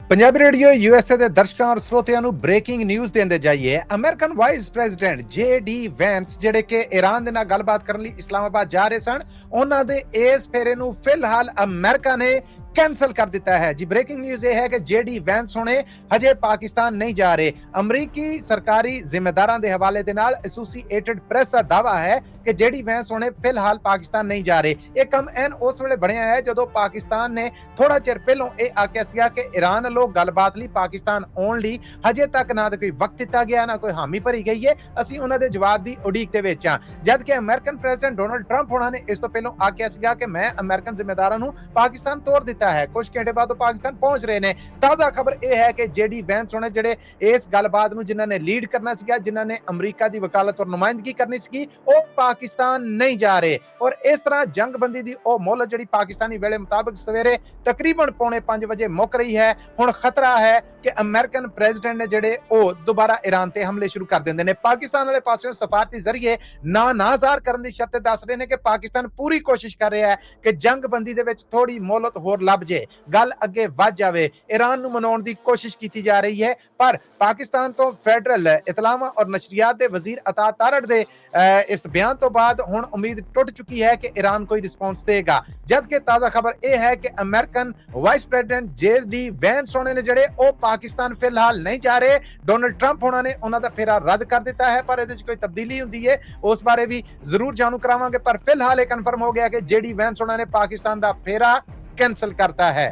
Punjabi radio USA ਦੇ ਦਰਸ਼ਕਾਂ ਔਰ ਸਰੋਤਿਆਂ ਨੂੰ ਬ੍ਰੇਕਿੰਗ ਨਿਊਜ਼ ਦਿੰਦੇ ਜਾਈਏ। American vice president J D. Vance ਜਿਹੜੇ ਕਿ ਈਰਾਨ ਦੇ ਨਾਲ ਗੱਲਬਾਤ ਕਰਨ ਲਈ ਇਸਲਾਮਾਬਾਦ ਜਾ ਰਹੇ ਸਨ, ਉਹਨਾਂ ਦੇ ਇਸ ਫੇਰੇ ਨੂੰ ਫਿਲਹਾਲ ਅਮਰੀਕਾ ਨੇ कैंसल कर दिता है जी। ब्रेकिंग न्यूज ये है कि जेडी वैंस होने हजे पाकिस्तान नहीं जा रहे। अमरीकी सरकारी जिम्मेदारां दे हवाले दे नाल एसोसिएटेड प्रेस का दावा है कि जेडी वैंस होने फिलहाल पाकिस्तान नहीं जा रहे। ये कम एन उस वेले बनया है जदों पाकिस्तान ने थोड़ा चिर पहलों ये आख्या सीगा कि ईरान नालों गलबात लई पाकिस्तान आउण लई हजे तक ना कोई वक्त दिता गया, ना कोई हामी भरी गई है। असीं उन्हां दे जवाब दी उड़ीक दे विच हां। जद कि अमेरिकन प्रेजिडेंट डोनाल्ड ट्रंप होना ने इस तो पहलों आख्या सीगा कि मैं अमेरिकन जिम्मेदारां नूं पाकिस्तान तोड़ दिता है। कुछ घंटे बाद पाकिस्तान पहुंच रहे ने। ताजा खबर यह है कि जेडी वैंस होने जिहड़े इस गलबात नूं जिन्हां ने लीड करना सीगा, जिन्हां ने अमरीका दी वकालत और नुमाइंदगी करनी सी, वो पाकिस्तान नहीं जा रहे। और इस तरह जंगबंदी दी ओ मोहलत जिहड़ी पाकिस्तानी वेले मुताबिक सवेरे तकरीबन 4:45 बजे मुक रही है। हुण खतरा है कि अमेरिकन प्रेजिडेंट ने जिहड़े ओ दोबारा ईरान ते हमले शुरू कर दिंदे ने। पाकिस्तान वाले पासों सफारती जरिए नाजार करन दी शर्त दस रहे ने कि पाकिस्तान पूरी कोशिश कर रहा है कि जंगबंदी दे विच थोड़ी मोहलत होर लभ जे, गल अगे वध जावे। ईरान नूं मनाउण दी कोशिश की जा रही है, पर पाकिस्तान तो फेडरल इतलामा और नशरियात दे वजीर अता तारड़ दे इस बयान तो बाद हुण उम्मीद टुट चुकी है कि ईरान कोई रिस्पॉन्स देगा। जबकि ताजा खबर यह है कि American vice president J D. Vance होने ने जिहड़े ओ पाकिस्तान फिलहाल नहीं जा रहे। डोनाल्ड ट्रंप होना ने उन्हां दा फेरा रद्द कर दिता है, पर इहदे विच कोई तब्दीली हुंदी है उस बारे भी जरूर जानू करावांगे। पर फिलहाल यह कन्फर्म हो गया कि जे.डी. वैंस होना ने पाकिस्तान दा फेरा कैंसल करता है।